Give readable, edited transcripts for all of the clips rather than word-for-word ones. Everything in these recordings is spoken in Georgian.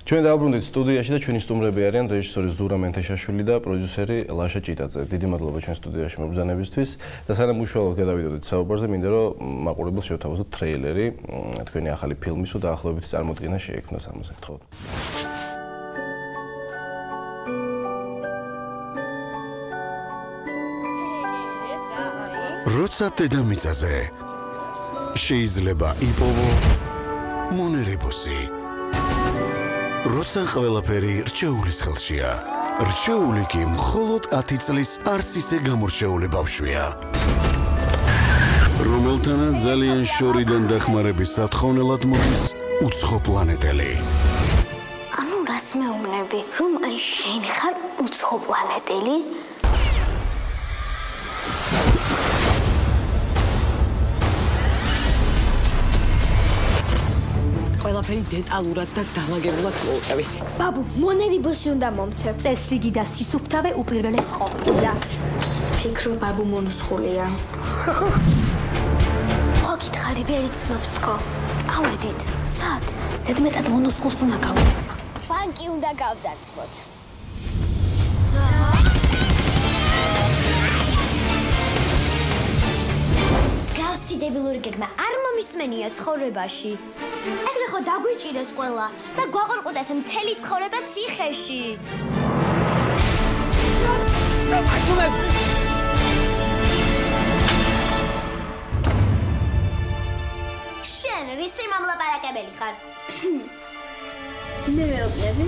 ჩვენ დავბრუნდით სტუდიაში და ჩვენი სტუმრები არიან რეჟისორი ზურა მენთეშაშვილი და პროდიუსერი ლაშა ჭიტაძე. დიდი მადლობა ჩვენ სტუდიაში მობრძანებისთვის და სანამ უშუალოდ გადავიდოდით საუბარზე, მინდა რომ მაყურებელს შევთავაზოთ ტრეილერი თქვენი ახალი ფილმის და ახლობითი წარმოდგენა შეექმნას ამაზე. გთხოვთ. როცა დედამიწაზე შეიძლება იპოვო მონერებოსი. როცა ყველაფერი რჩეულის ხელშია, რჩეული კი მხოლოდ 10 წლის არც ისე გამორჩეული ბავშვია. რომელთანაც ძალიან შორიდან დახმარების სათხოვნელად მოდის უცხო პლანეტელი. ანუ რას მეუბნები, რომ აი შენ ხარ უცხო პლანეტელი? ყველაფერი დეტალურად და დამაგებულად მოვყევი. ბაბუ, მონერიბოსი უნდა მომცე. წესრიგი და სისუფთავე უპირველეს ყოფილზეა. ფიქრობ ბაბუ მონუსხულია. მოგითხარი ვერ იცნობს თქო. წავედით. სად? ზედმეტად მონუსხულს უნდა გავდეთ. ბანკი უნდა გავძარცვოთ. გავსი დებილური გეგმა არ მომისმენია ცხოვრებაში. ეგრე ხო დაგვიჭირეს ყველა და გვაყურყუდეს მთელი ცხოვრება ციხეში. შენ რისი მამლაპარაკებელი ხარ? მე მეუბნები.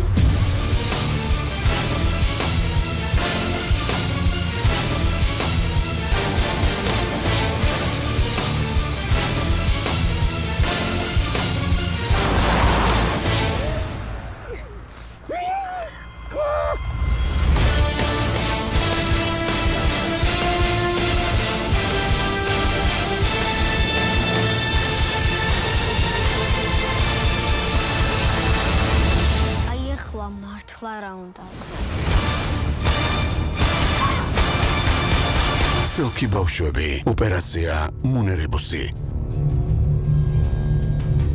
სელკი ბავშვები, ოპერაცია მონერებოსი.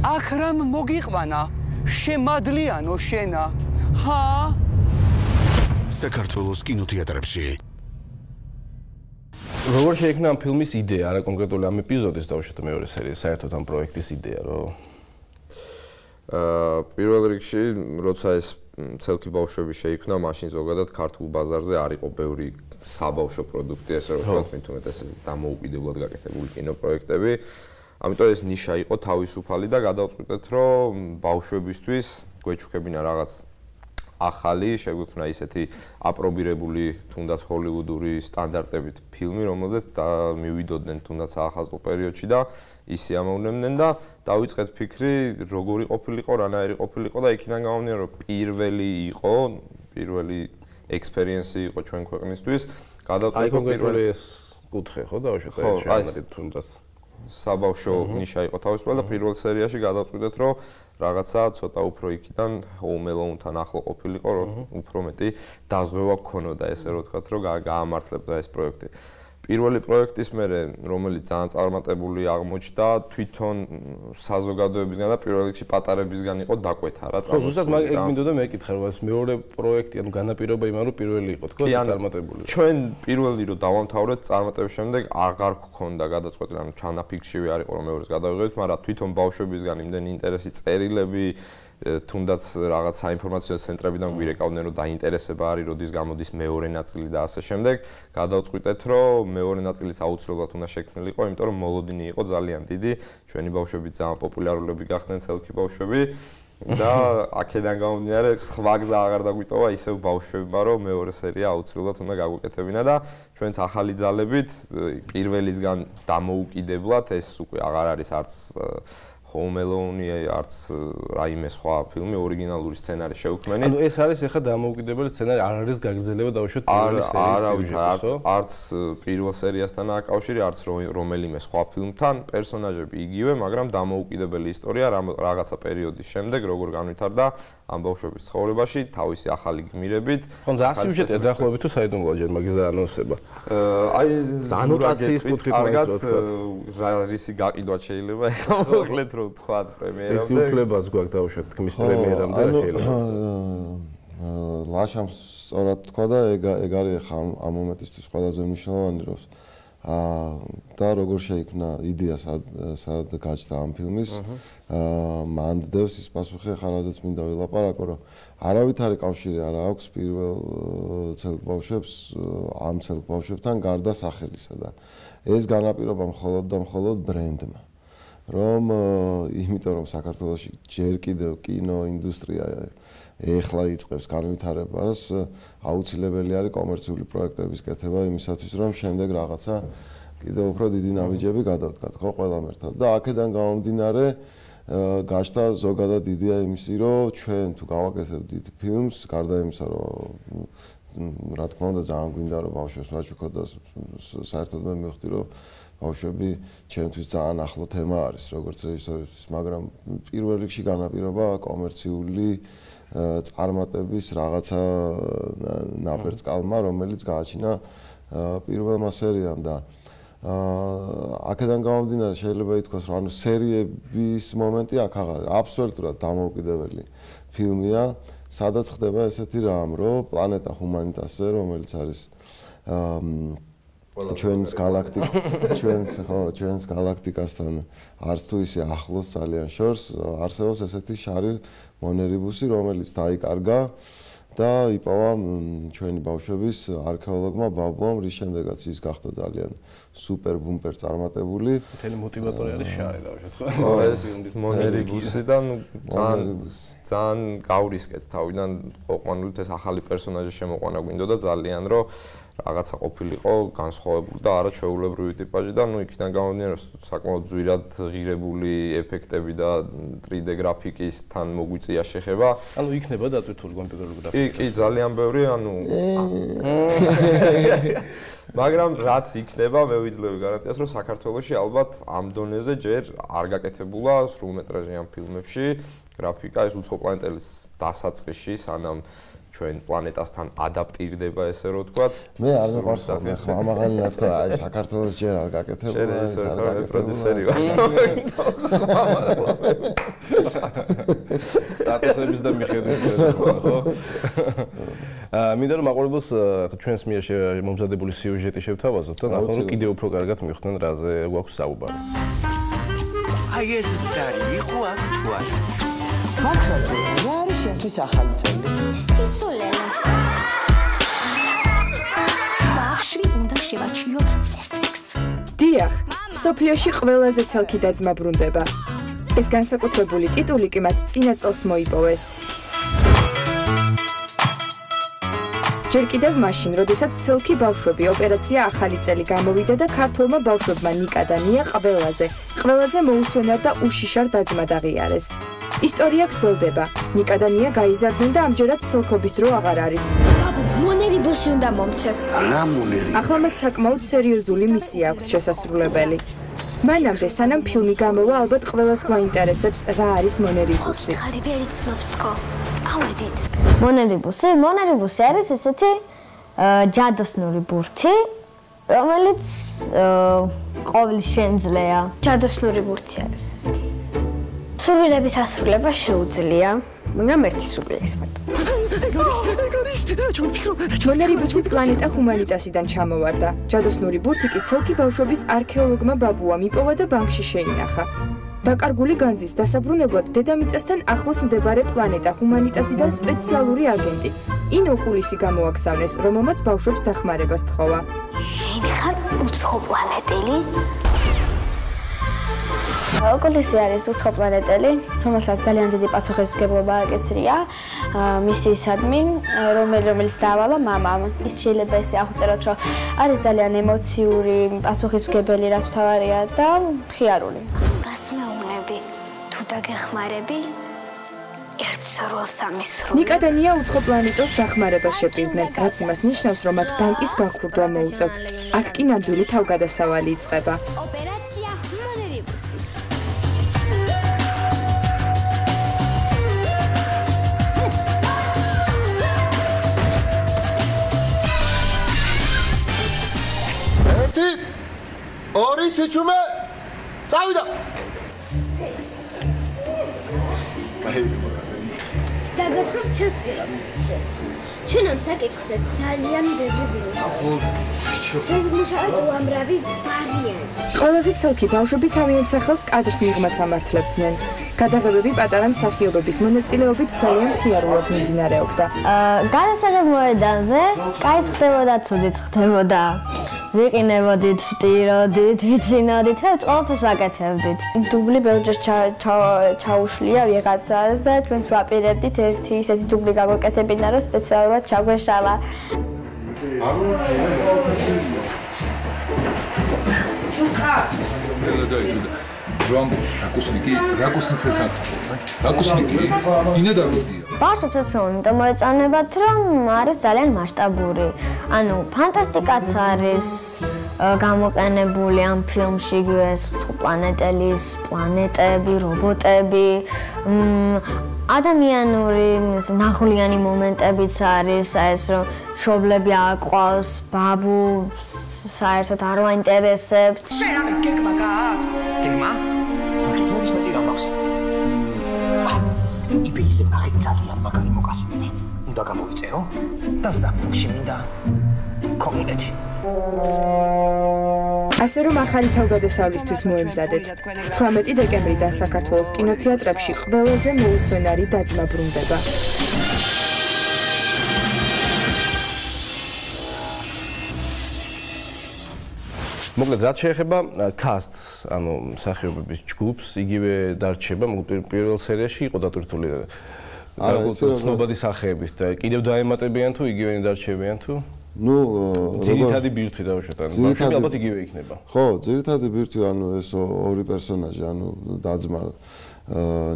აქ რამ მოგიყვანა? შემადლიანო შენა. ჰა? საქართველოს კინოთეატრებში. როგორ შეიქმნა ამ ფილმის იდეა, არა კონკრეტული ამ ეპიზოდის დაუშვათ მეორე სერიის, საერთოდ ამ პროექტის იდეა, რომ პირველ რიგში, როცა ეს ცელკი ბავშვები შეიქმნა, მაშინ ზოგადად ქართულ ბაზარზე არ იყო ბევრი საბავშვო პროდუქტი, ესე რომ ვთქვათ, მithumet ეს დამოუკიდებლად გაკეთებული კინოპროექტები. ამიტომ ეს ნიშა იყო თავისუფალი და გადავწყვიტეთ, რომ ბავშვებისთვის გვეჩუქებინა რაღაც ახალი, შეგვექმნა ისეთი აპრობირებული, თუნდაც ჰოლივუდური სტანდარტებით ფილმი, რომელზეც მივიდოდნენ თუნდაც საახალწლო პერიოდში და ისე ამოვნებდნენ და დავიწყეთ ფიქრი, როგორი ყოფილიყო, რანაირი ყოფილიყო და იქიდან გამომდინარე, რომ პირველი ექსპერიენსი იყო ჩვენ ქვეყნისთვის. გადავწყვიტეთ პირველი ეს კუთხე ხო დაუშვათ ეს თუნდაც საბავშვო ნიშა იყო თავისუფალი და პირველ სერიაში გადავწყვიტეთ, რომ რაღაცა ცოტა უფრო იქიდან Home Alone-თან ახლო ყოფილიყო, რომ უფრო მეტი დაზღვევა გქონოდა, ესე რომ ვთქვათ, რომ გაამართლებდა ეს პროექტი. პირველი პროექტის მერე, რომელიც ძალიან წარმატებული აღმოჩნდა, თვითონ საზოგადოებისგან და პირველ რიგში პატარებისგან იყო დაკვეთა რა. ხო, ზუსტად ეგ მინდოდა მეკითხა, რომ ეს მეორე პროექტი, ანუ განაპირობა იმან, რომ პირველი იყო, თქო, წარმატებული. ჩვენ პირველი რომ დავამთავრეთ, წარმატების შემდეგ აღარ გქონდა გადაწყვეტილი, ანუ ჩანაფიქრშივე არ იყო რომ მეორეს გადავიღებთ, მაგრამ თვითონ ბავშვებისგან იმდენი ინტერესი, წერილები თუნდაც რაღაც საინფორმაციო ცენტრებიდან გვირეკავდნენ, რომ დაინტერესება არის, როდის გამოდის მეორე ნაწილი და ასე შემდეგ. გადავწყვიტეთ, რომ მეორე ნაწილიც აუცილებლად უნდა შექმნილიყო, იმიტომ რომ მოლოდინი იყო ძალიან დიდი. ჩვენი ბავშვები ძალიან პოპულარულები გახდნენ, ცელკი ბავშვები და აქედან გამომდინარე, სხვა გზა აღარ დაგვიტოვა ისევ ბავშვებმა, რომ მეორე სერია აუცილებლად უნდა გაგვეკეთებინა და ჩვენც ახალი ძალებით პირველისგან დამოუკიდებლად ეს უკვე აღარ არის არც Home Alone-ი, არც რაიმე სხვა ფილმი, ორიგინალური სცენარი შევქმნით. ანუ ეს არის ახლა დამოუკიდებელი სცენარი, არ არის გაგრძელება დაუშვათ პირველი სერიის არც პირველ სერიასთან აკავშირი, არც რომელიმე სხვა ფილმთან, პერსონაჟები იგივე, მაგრამ დამოუკიდებელი ისტორია რაღაცა პერიოდის შემდეგ, როგორ განვითარდა ამ ბავშვების ცხოვრებაში, თავისი ახალი გმირებით. ხო, და სიუჟეტი დაახლოებით თუ საიდუმლოა ჯერ მაგის და ანონსება. აი ანოტაციის კუთხით რა რისი გაყიდვა შეიძლება, ეხლა მოკლედ რო ვთქვათ პრემიერამდე. ეს უფლებას გვაქვს დავუშვათ თქმის პრემიერამდე რა შეიძლება. ლაშამ სწორად თქვა და ეგ არის ხა ამ მომენტისთვის ყველაზე მნიშვნელოვანი რომ და როგორ შეიქმნა იდეა სად გაჩნდა ამ ფილმის მან დევს ის პასუხი ახლა რაზეც მინდა ვილაპარაკო რომ არავითარი კავშირი არ აქვს პირველ ცელკბავშვებს ამ ცელკბავშვებთან გარდა სახელისა და ეს განაპირობა მხოლოდ და მხოლოდ ბრენდმა რომ იმიტომ რომ საქართველოში ჯერ კიდევ კინო ინდუსტრია ეხლა იწყებს განვითარებას აუცილებელი არის კომერციული პროექტების კეთება იმისათვის რომ შემდეგ რაღაცა კიდევ უფრო დიდი ნაბიჯები გადავდგათ ხო ყველამ ერთად და აქედან გამომდინარე გაჩნდა ზოგადად იდეა იმისი რომ ჩვენ თუ გავაკეთებთ დიდ ფილმს გარდა იმისა რომ რა თქმა უნდა ძალიან გვინდა რომ ბავშვებს ვაჩუქოთ და საერთოდ მე მივხვდი რომ ბავშვები ჩემთვის ძალიან ახლო თემა არის როგორც რეჟისორისთვის მაგრამ პირველ რიგში განაპირობა კომერციული წარმატების რაღაცა ნაპერწკალმა რომელიც გააჩინა პირველმა სერიამ და აქედან გამომდინარე შეიძლება ითქვას რომ ანუ სერიების მომენტი აქ აღარ არის აბსოლუტურად დამოუკიდებელი ფილმია სადაც ხდება ესეთი რამ რომ პლანეტა ჰუმანიტასზე რომელიც არის ჩვენს გალაქტიკასთან არც თუ ისე ახლოს ძალიან შორს არსებობს ესეთი შარი მონერიბუსი რომელიც დაიკარგა და იპოვა ჩვენი ბავშვების არქეოლოგმა ბაბუამ რის შემდეგაც ის გახდა ძალიან სუპერ ბუმპერ წარმატებული მთელი мотиваტორი არის შარი დავუშვათ ხო ეს მონერიბუსიდან ძალიან გავრისკეთ თავიდან ყოფანულით ეს ახალი პერსონაჟი შემოყვანა გვინდოდა ძალიან რომ რაღაცა ყოფილიყო განსხვავებული და არა ჩვეულებრივი ტიპაჟი და ნუ იქიდან გამომდინარე საკმაოდ ძვირად ღირებული ეფექტები და 3D გრაფიკისთან მოგვიწია შეხება. ანუ იქნება დატვირთული კომპიუტერული გრაფიკა. კი, ძალიან ბევრი, ანუ მაგრამ რაც იქნება, მე ვიძლევი გარანტიას, რომ საქართველოში ალბათ ამ დონეზე ჯერ არ გაკეთებულა სრულმეტრაჟიან ფილმებში გრაფიკა, ეს უცხო პლანეტელის დასაწყისში, სანამ ჩვენ პლანეტასთან ადაპტირდება ესე რომ ვთქვათ. მე არ მეყარს ხო ამაღალი რა თქვა, აი საქართველოს ჯერ არ გაკეთებულა, ეს არ გაკეთებულა. პროდიუსერი ვარ. სტატუსების და მიხედვით ხო? მინდა რომ მაყურებელს ჩვენს მიერ მომზადებული სიუჟეტი შევთავაზოთ და ნახოთ რომ კიდევ უფრო კარგად მივხვდნენ რაზე გვაქვს საუბარი. აი ეს ბზარი იყო აქ თუ არა? ბავშვზე რა არის შენთვის ახალი წელი? სიცოცხლელა. ბავშვი უნდა შევაჩვიოთ წესრიგს. დიახ, სოფლიოში ყველაზე ცალკი და-ძმა ბრუნდება. ეს განსაკუთრებული ტიტული კი მათ წინა წელს მოიპოვეს. ჯერ კიდევ მაშინ, როდესაც ცელკი ბავშვები ოპერაცია ახალი წელი გამოვიდა და ქართველმა ბავშვებმა ნიკა და ნია ყველაზე მოუსვენარ და უშიშარ და-ძმად აღიარეს. ისტორია გრძელდება. ნიკა და ნია გაიზარდნენ და ამჯერად ცელკობის დრო აღარ არის. ბაბუ, მონერიბუსი უნდა მომცე. რა მონერიბუსი? ახლა მათ საკმაოდ სერიოზული მისია აქვთ შესასრულებელი. მანამდე სანამ ფილმი გამოვა, ალბათ ყველას გვაინტერესებს რა არის მონერიბუსი. ხარი ვერ იცნობს თქო. წავედით. მონერიბუსი არის ესეთი ჯადოსნური ბურთი, რომელიც ყოვლის შენძლეა. ჯადოსნური ბურთი არის. სულელების ასრულება შეუძლია, მაგრამ ერთი სული ეს მარტო. მონერიბუსი პლანეტა ჰუმანიტასიდან ჩამოვარდა. ჯადოსნური ბურთი კი ცელკი ბავშვების არქეოლოგმა ბაბუამ იპოვა და ბანკში შეინახა. დაკარგული განძის დასაბრუნებლად დედამიწასთან ახლოს მდებარე პლანეტა ჰუმანიტასიდან სპეციალური აგენტი ინოკულისი გამოაგზავნეს, რომელმაც ბავშვებს დახმარებას თხოვა. შენ ხარ უცხო პლანეტელი? ოკულისი არის უცხო პლანეტელი, რომელსაც ძალიან დიდი პასუხისმგებლობა აკისრია მისიისადმი, რომელიც დაავალა მამამ. ის შეიძლება ესე აღწეროთ, რომ არის ძალიან ემოციური, პასუხისმგებელი, რაც თავარია და ხიარული. რას მეუბნები? თუ დაგეხმარები? ერთ სრულ სამი სრული. ნიკა და ნია უცხო პლანეტელს დახმარებას შეპირდნენ, რაც იმას ნიშნავს, რომ მათ ბანკის გაქურდვა მოუწევთ. აქ კი ნამდვილი თავგადასავალი იწყება. ოპერაცია მონერიბუსი. ერთი ორი სიჩუმე წავიდა ჩემს პირობას. ჩვენ ამ საკითხზე ძალიან ბევრი ვიმუშავებთ. შევიმუშავეთ უამრავი ვარიანტი. ყველაზე ცალკე ბავშვები თავიანთ სახელს კადრს მიღმაც ამართლებდნენ. გადაღებები პატარა მსახიობების მონაწილეობით ძალიან მხიარულად მიმდინარეობდა. გადასაღებ მოედანზე კაიც ხდებოდა, ცუდიც ხდებოდა. ვიყინებოდით, ვტიროდით, ვიცინოდით, რა ყველაფერს ვაკეთებდით. დუბლი ბევრჯერ ჩაუშლია ვიღაცას და ჩვენც ვაპირებდით ერთი ისეთი დუბლი გაგვეკეთებინა, რომ სპეციალურად ჩაგვეშალა. ბავშვებს ეს ფილმი იმიტომ მოეწონებათ, რომ არის ძალიან მასშტაბური. ანუ ფანტასტიკაც არის გამოყენებული ამ ფილმში, იგივე პლანეტელის პლანეტები, რობოტები, ადამიანური ნახულიანი მომენტებიც არის, ეს რომ მშობლები აყვავს, ბაბუ საერთოდ არ მაინტერესებთ. შენ რამე გეგმა გააქვს? გეგმა? მოჭიდოს მეტი რა მაქვს. იბეიზე ნახე ძალიან მაგარი მოკასინება. უნდა გამოვიწერო და საფუში მინდა კომუნეთი. ასე რომ ახალი თავგადასავლისთვის მოემზადეთ. 18 დეკემბრიდან საქართველოს კინოთეატრებში ყველაზე მოუსვენარი დაძმა ბრუნდება. მოკლედ, რაც შეეხება კასტს, ანუ მსახიობების ჯგუფს, იგივე დარჩება, მოკლედ პირველ სერიაში იყო დატვირთული ცნობადი სახეებით და კიდევ დაემატებიან თუ იგივენი დარჩებიან თუ? ნუ ძირითადი ბირთვი დავუშვათ, ანუ ბავშვები ალბათ იგივე იქნება. ხო, ძირითადი ბირთვი, ანუ ეს ორი პერსონაჟი, ანუ დაძმა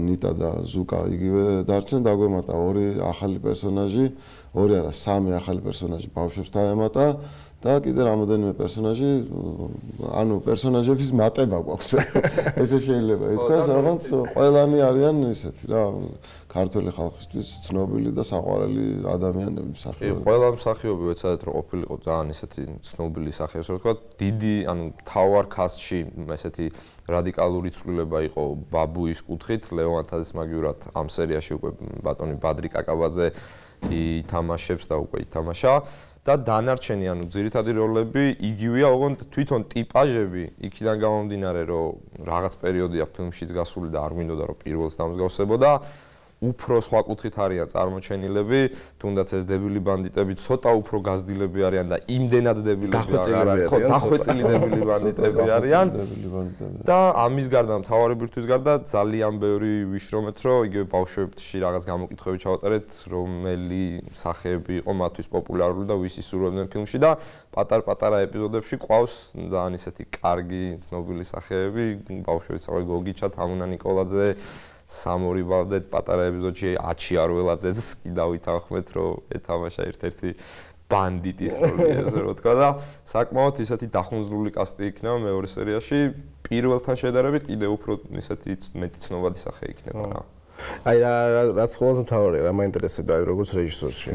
ნიტა და ზუკა იგივე დარჩენ, დაგვემატა ორი ახალი პერსონაჟი, ორი არა, სამი ახალი პერსონაჟი ბავშვებს დაემატა. და კიდე რამოდენიმე პერსონაჟი, ანუ პერსონაჟების მატება გვაქვს. ესე შეიძლება ითქვას, რაღაც ყველანი არიან ისეთი რა, ქართული ხალხისთვის ცნობილი და საყვარელი ადამიანები მსახიობები. ყველა მსახიობი ვეცადეთ რომ ყოფილიყო ძალიან ისეთი ცნობილი სახე, ასე ვთქვათ, დიდი, ანუ მთავარ კასტში ესეთი რადიკალური ცვლილება იყო ბაბუის კუთხით, ლეონ ანთაძის მაგივრად ამ სერიაში უკვე ბატონი ბადრი კაკაბაძე ითამაშებს და უკვე ითამაშა. და დანარჩენი, ანუ ძირითადი როლები იგივეა, ოღონდ თვითონ ტიპაჟები იქიდან გამომდინარე, რომ რაღაც პერიოდია ფილმშიც გასული და არ გვინდოდა რომ პირველს დამსგავსებოდა, უფრო სხვა კუთხით არიან წარმოჩენილები, თუნდაც ეს დებილი ბანდიტები ცოტა უფრო გაზრდილები არიან და იმდენად დებილები არიან, ხო, დახვეწილი დებილი ბანდიტები არიან. და ამის გარდა, მთავარი ბირთვის გარდა ძალიან ბევრი ვიშრომეთ, რომ იგივე ბავშვებში რაღაც გამოკითხვები ჩავატარეთ, რომელი სახეები იყო მათთვის პოპულარული და ვის ისურვებდნენ ფილმში და პატარ-პატარა ეპიზოდებში ყავს ძალიან ისეთი კარგი, ცნობილი სახეები, ბავშვებიც აღარ გოგიჩა, თამუნა ნიკოლაძე სამორი ბალდეთ პატარა ეპიზოდში აჩი არველაძეც კი დავითანხმეთ რომ ეთამაშა ერთ-ერთი ბანდიტის როლი ასე რომ თქვა და საკმაოდ ისეთი დახუნძლული კასტი იქნება მეორე სერიაში პირველთან შედარებით კიდევ უფრო ისეთი მეტი ცნობადი სახე იქნება რა აი რაც ყველაზე მთავარია რა მაინტერესებს აი როგორც რეჟისორში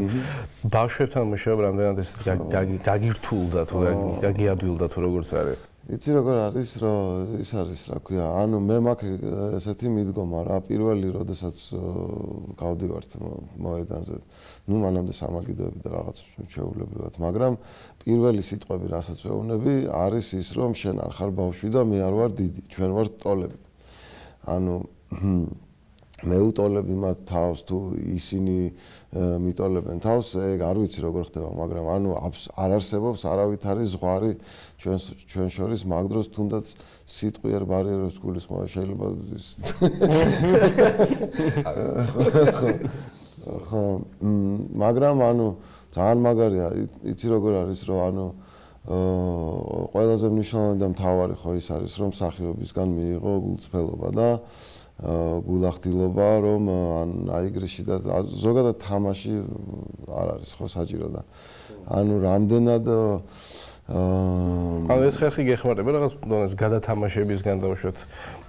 ბავშვებთან მუშაობა რამდენად ისეთ გაგირთულდა თუ გაგიადვილდა თუ როგორც არის იცი როგორ არის რომ ის არის რა ქვია ანუ მე მაქვს ესეთი მიდგომა რა პირველი როდესაც გავდივართ მოედანზე ნუ მანამდე სამაგიდოები და რაღაც შეუულებრივად მაგრამ პირველი სიტყვები რასაც ვეუბნები არის ის რომ შენ არ ხარ ბავშვი და მე არ ვარ დიდი ჩვენ ვართ ტოლები ანუ მე უტოლები მათ თავს თუ ისინი მიტოლებენ თავს ეგ არ ვიცი როგორ ხდება მაგრამ ანუ არ არსებობს არავითარი ზღვარი ჩვენ შორის მაგ დროს თუნდაც სიტყვიერ ბარიერებს გულისხმობა შეიძლება ხო მაგრამ ანუ ძალიან მაგარია იცი როგორ არის რომ ანუ ყველაზე მნიშვნელოვანი და მთავარი ხო ის არის რომ მსახიობისგან მიიღო გულწრფელობა და გულახდილობა რომ აიგრიში და ზოგადად თამაში არ არის ხო საჭირო და ანუ რამდენად ანუ ეს ხერხი გეხმარება რაღაც დონეს გადათამაშებისგან დავუშვათ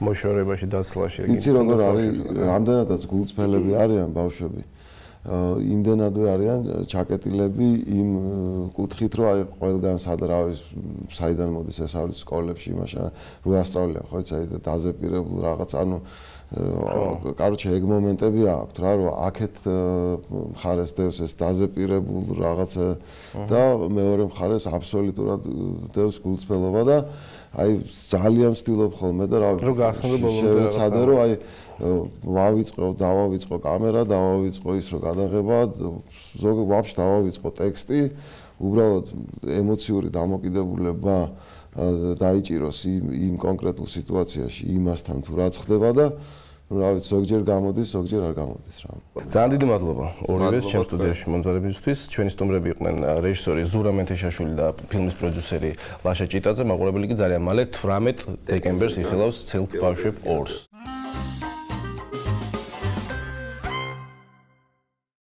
მოშორებაში დაცლაში იცი როგორ არის რამდენადაც გულწრფელები არიან ბავშვები იმდენადვე არიან ჩაკეტილები იმ კუთხით, რომ აი ყველგან საიდან მოდის ესწავლის სკოლებში, იმაშა რო ასწავლიან, ხო იცი, დაზეპირებულ რაღაც, ანუ კაროჩე ეგ მომენტები აქვს რა, რომ აქეთ მხარეს დევს ეს დაზეპირებულ რაღაცა და მეორე მხარეს აბსოლუტურად დევს გულწრფელობა და აი ძალიან ვცდილობ ხოლმე და რა შევეცადე რომ აი დავავიწყო კამერა, დავავიწყო ის რომ გადაღება, ზოგი ვაფშე დავავიწყო ტექსტი, უბრალოდ ემოციური დამოკიდებულება დაიჭიროს იმ კონკრეტულ სიტუაციაში იმასთან თუ რაც ხდება და რა ვიცი, ზოგჯერ გამოდის, ზოგჯერ არ გამოდის რა. ძალიან დიდი მადლობა ორივეს ჩემს სტუდიაში მომზადებისთვის. ჩვენი სტუმრები იყვნენ რეჟისორი ზურა მენთეშაშვილი და ფილმის პროდიუსერი ლაშა ჭიტაძე. მაყურებელი კი ძალიან მალე 18 დეკემბერს იხილავს ცილკ ბავშვებ 2-ს.